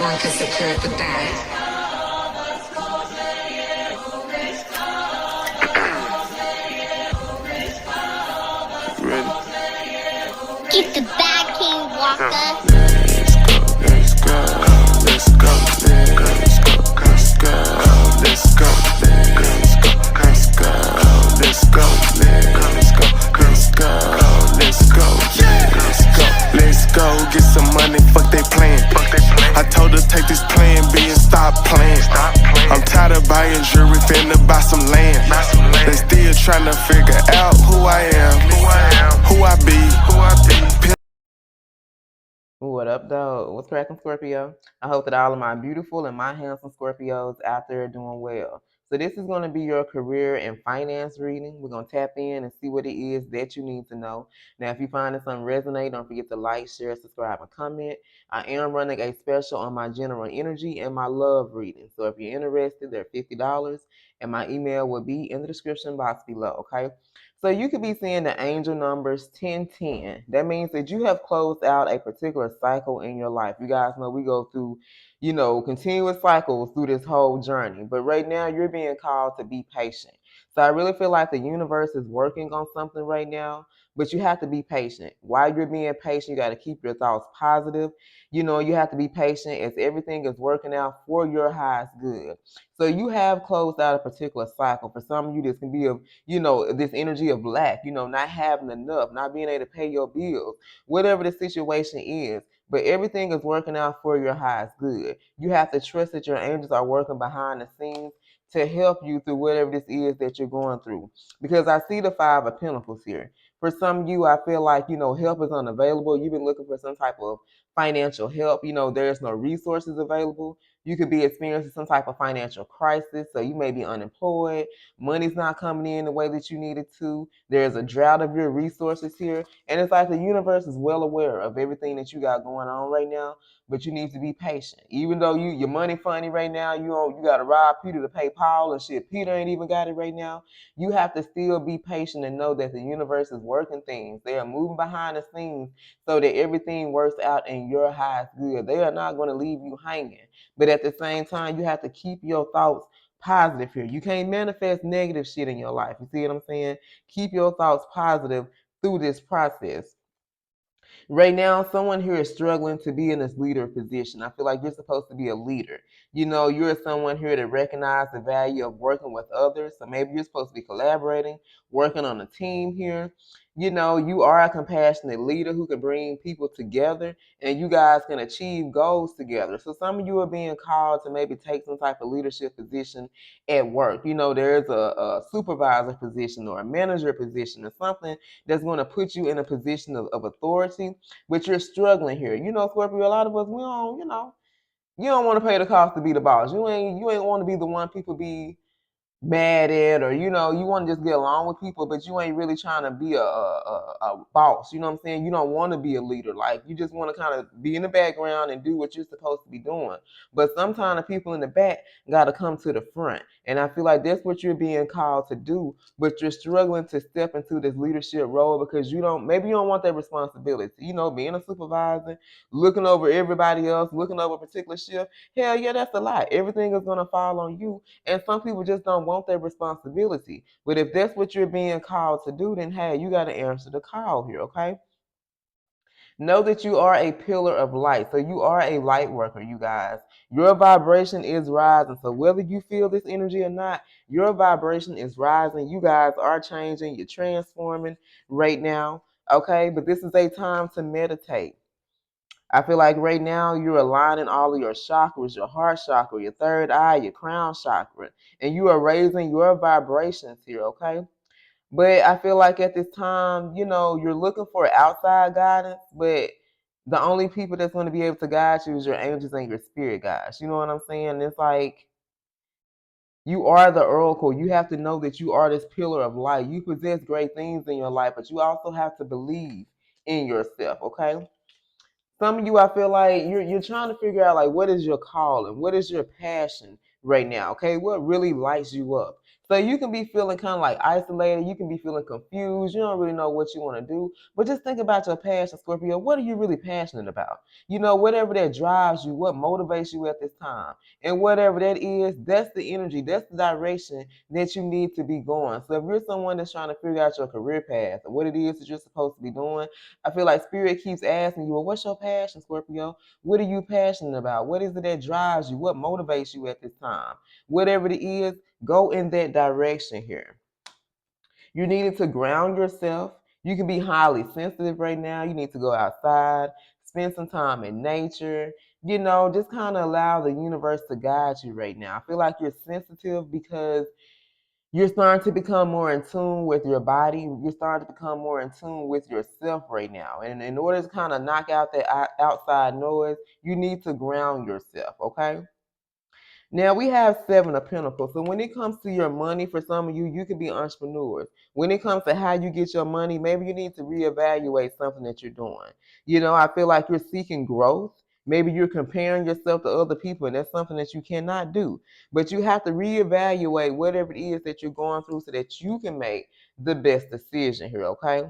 want to secure the bag. Get the bag, King Walker. Let's go, let's go, let's go, let's go, let's go, let's go, let's go, let's go, let's go, let's go, let's go, let's go, get some money, fuck they plan. I told her take this plan B and stop playing. I'm tired of buying jewelry, finna buy some land. They still tryna figure out who I am, who I be. What up, though? What's cracking, Scorpio? I hope that all of my beautiful and my handsome Scorpios out there are doing well. So this is going to be your career and finance reading. We're going to tap in and see what it is that you need to know. Now, if you find this something resonate, don't forget to like, share, subscribe, and comment. I am running a special on my general energy and my love reading. So if you're interested, they're $50, and my email will be in the description box below, okay? So you could be seeing the angel numbers 1010. That means that you have closed out a particular cycle in your life. You guys know we go through, continuous cycles through this whole journey. But right now you're being called to be patient. So I really feel like the universe is working on something right now, but you have to be patient. While you're being patient, you got to keep your thoughts positive. You have to be patient as everything is working out for your highest good. So you have closed out a particular cycle. For some of you, this can be this energy of lack, not having enough, not being able to pay your bills, whatever the situation is. But everything is working out for your highest good. You have to trust that your angels are working behind the scenes to help you through whatever this is that you're going through. Because I see the Five of Pentacles here. For some of you, I feel like, help is unavailable. You've been looking for some type of financial help. There's no resources available. You could be experiencing some type of financial crisis. So you may be unemployed. Money's not coming in the way that you need it to. There's a drought of your resources here. And it's like the universe is well aware of everything that you got going on right now, but you need to be patient. Even though your money funny right now, you got to rob Peter to pay Paul and shit. Peter ain't even got it right now. You have to still be patient and know that the universe is working things. They are moving behind the scenes so that everything works out in your highest good. They are not going to leave you hanging. But at the same time, you have to keep your thoughts positive here. You can't manifest negative shit in your life. You see what I'm saying? Keep your thoughts positive through this process. Right now, someone here is struggling to be in this leader position. I feel like you're supposed to be a leader. You're someone here to recognize the value of working with others. So maybe you're supposed to be collaborating, working on a team here. You are a compassionate leader who can bring people together and you guys can achieve goals together. So some of you are being called to maybe take some type of leadership position at work. There's a supervisor position or a manager position or something that's going to put you in a position of authority, but you're struggling here. Scorpio, a lot of us, we don't, you don't want to pay the cost to be the boss. You ain't want to be the one people be mad at, or you want to just get along with people, but you ain't really trying to be a boss. You know what I'm saying? You don't want to be a leader. Like, you just want to kind of be in the background and do what you're supposed to be doing. But sometimes the people in the back got to come to the front, and I feel like that's what you're being called to do, but you're struggling to step into this leadership role because maybe you don't want that responsibility. Being a supervisor, looking over everybody else, looking over a particular shift, hell yeah, that's a lot. Everything is going to fall on you. And some people just don't want that responsibility. But if that's what you're being called to do, then hey, you got to answer the call here, okay? Know that you are a pillar of light. So you are a light worker, you guys. Your vibration is rising. So whether you feel this energy or not, your vibration is rising. You guys are changing. You're transforming right now, okay? But this is a time to meditate. I feel like right now you're aligning all of your chakras, your heart chakra, your third eye, your crown chakra, and you are raising your vibrations here, okay? But I feel like at this time, you're looking for outside guidance, but the only people that's going to be able to guide you is your angels and your spirit guides. You know what I'm saying? It's like you are the oracle. You have to know that you are this pillar of light. You possess great things in your life, but you also have to believe in yourself, okay? Some of you, I feel like you're trying to figure out, like, what is your calling? What is your passion right now? Okay, what really lights you up? So you can be feeling kind of like isolated. You can be feeling confused. You don't really know what you want to do. But just think about your passion, Scorpio. What are you really passionate about? Whatever that drives you, what motivates you at this time. And whatever that is, that's the energy, that's the direction that you need to be going. So if you're someone that's trying to figure out your career path or what it is that you're supposed to be doing, I feel like Spirit keeps asking you, well, what's your passion, Scorpio? What are you passionate about? What is it that drives you? What motivates you at this time? Whatever it is, go in that direction here. You need to ground yourself. You can be highly sensitive right now. You need to go outside, spend some time in nature. Just kind of allow the universe to guide you right now. I feel like you're sensitive because you're starting to become more in tune with your body. You're starting to become more in tune with yourself right now. And in order to kind of knock out that outside noise, you need to ground yourself, okay? Now we have Seven of Pentacles. So when it comes to your money, for some of you, you can be entrepreneurs. When it comes to how you get your money, maybe you need to reevaluate something that you're doing. I feel like you're seeking growth. Maybe you're comparing yourself to other people, and that's something that you cannot do. But you have to reevaluate whatever it is that you're going through so that you can make the best decision here, okay?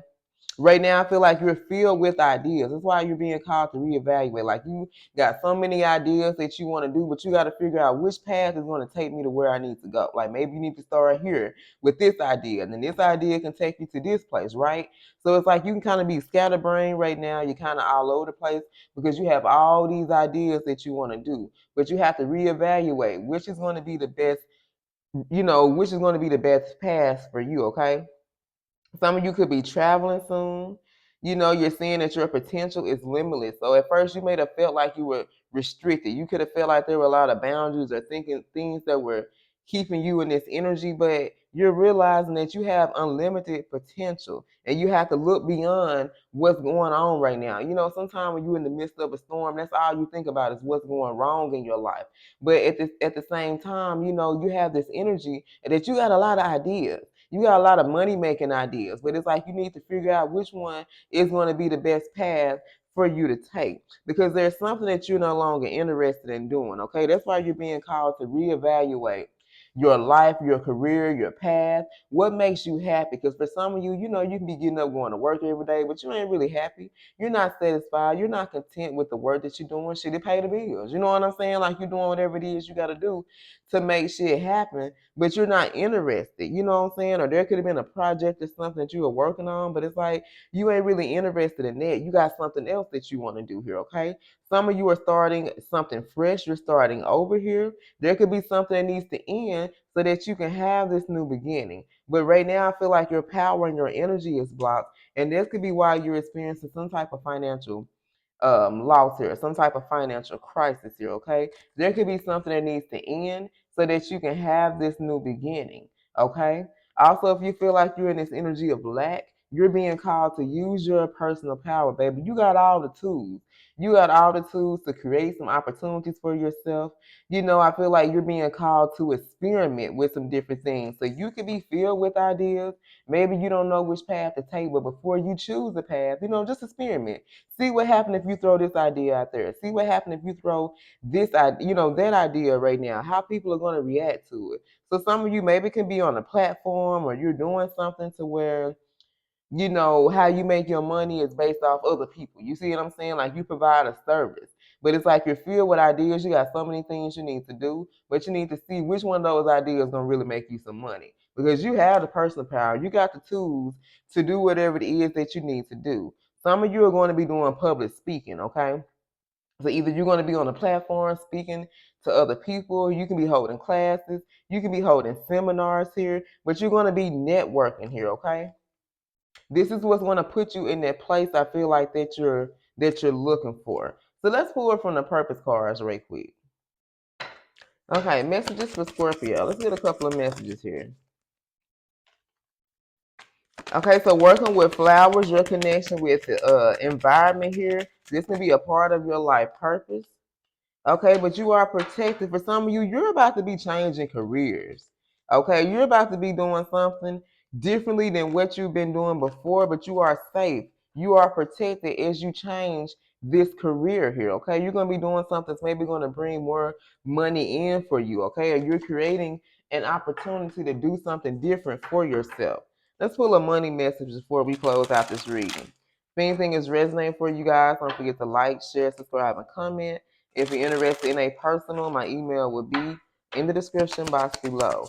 Right now, I feel like you're filled with ideas. That's why you're being called to reevaluate. Like you got so many ideas that you want to do, but you got to figure out which path is going to take me to where I need to go. Like maybe you need to start here with this idea, and then this idea can take you to this place, right? So it's like you can kind of be scatterbrained right now. You're kind of all over the place because you have all these ideas that you want to do, but you have to reevaluate which is going to be the best, which is going to be the best path for you, okay? Some of you could be traveling soon. You're seeing that your potential is limitless. So at first you may have felt like you were restricted. You could have felt like there were a lot of boundaries or thinking things that were keeping you in this energy, but you're realizing that you have unlimited potential and you have to look beyond what's going on right now. Sometimes when you're in the midst of a storm, that's all you think about is what's going wrong in your life. But at the same time, you have this energy that you got a lot of ideas. You got a lot of money making ideas, but it's like you need to figure out which one is going to be the best path for you to take because there's something that you're no longer interested in doing. Okay, that's why you're being called to reevaluate your life, your career, your path. What makes you happy? Because for some of you, you can be getting up going to work every day, but you ain't really happy. You're not satisfied. You're not content with the work that you're doing. Shit, it pay the bills. You know what I'm saying? Like you're doing whatever it is you got to do to make shit happen, but you're not interested. You know what I'm saying? Or there could have been a project or something that you were working on, but it's like you ain't really interested in that. You got something else that you want to do here, okay? Some of you are starting something fresh. You're starting over here. There could be something that needs to end so that you can have this new beginning. But right now, I feel like your power and your energy is blocked, and this could be why you're experiencing some type of financial loss here, some type of financial crisis here, okay? There could be something that needs to end so that you can have this new beginning, okay? Also, if you feel like you're in this energy of lack, you're being called to use your personal power, baby. You got all the tools. You got all the tools to create some opportunities for yourself. I feel like you're being called to experiment with some different things. So you could be filled with ideas. Maybe you don't know which path to take, but before you choose a path, just experiment. See what happens if you throw this idea out there. See what happens if you throw this idea, that idea right now, how people are going to react to it. So some of you maybe can be on a platform or you're doing something to where how you make your money is based off other people. You see what I'm saying? Like you provide a service. But it's like you're filled with ideas. You got so many things you need to do, but you need to see which one of those ideas is going to really make you some money. Because you have the personal power. You got the tools to do whatever it is that you need to do. Some of you are going to be doing public speaking, okay? So either you're going to be on a platform speaking to other people, you can be holding classes, you can be holding seminars here, but you're going to be networking here, okay? This is what's going to put you in that place I feel like that you're looking for. So let's pull it from the purpose cards right quick. Okay, messages for Scorpio. Let's get a couple of messages here. Okay, so working with flowers, your connection with the environment here. This can be a part of your life purpose. Okay, but you are protected. For some of you, you're about to be changing careers. Okay, you're about to be doing something differently than what you've been doing before, but you are safe. You are protected as you change this career here. Okay, you're going to be doing something that's maybe going to bring more money in for you. Okay, or you're creating an opportunity to do something different for yourself. Let's pull a money message before we close out this reading. If anything is resonating for you guys, don't forget to like, share, subscribe, and comment. If you're interested in a personal, my email will be in the description box below.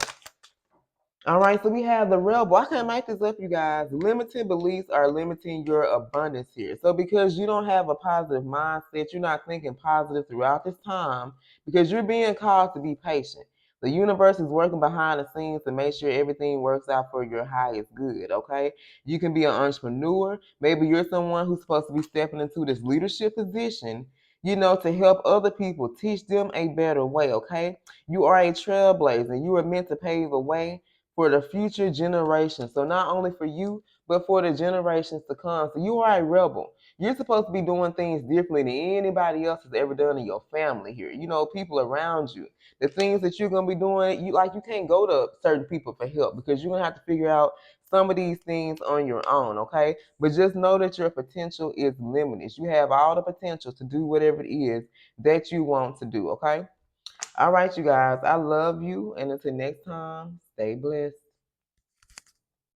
All right, so we have the rebel. I can't make this up, you guys. Limited beliefs are limiting your abundance here. So because you don't have a positive mindset, you're not thinking positive throughout this time because you're being called to be patient. The universe is working behind the scenes to make sure everything works out for your highest good, okay? You can be an entrepreneur. Maybe you're someone who's supposed to be stepping into this leadership position, to help other people, teach them a better way, okay? You are a trailblazer. You are meant to pave the way for the future generations. So not only for you, but for the generations to come. So you are a rebel. You're supposed to be doing things differently than anybody else has ever done in your family here. People around you. The things that you're gonna be doing, you can't go to certain people for help because you're gonna have to figure out some of these things on your own, okay? But just know that your potential is limitless. You have all the potential to do whatever it is that you want to do, okay? All right, you guys, I love you. And until next time, stay blessed.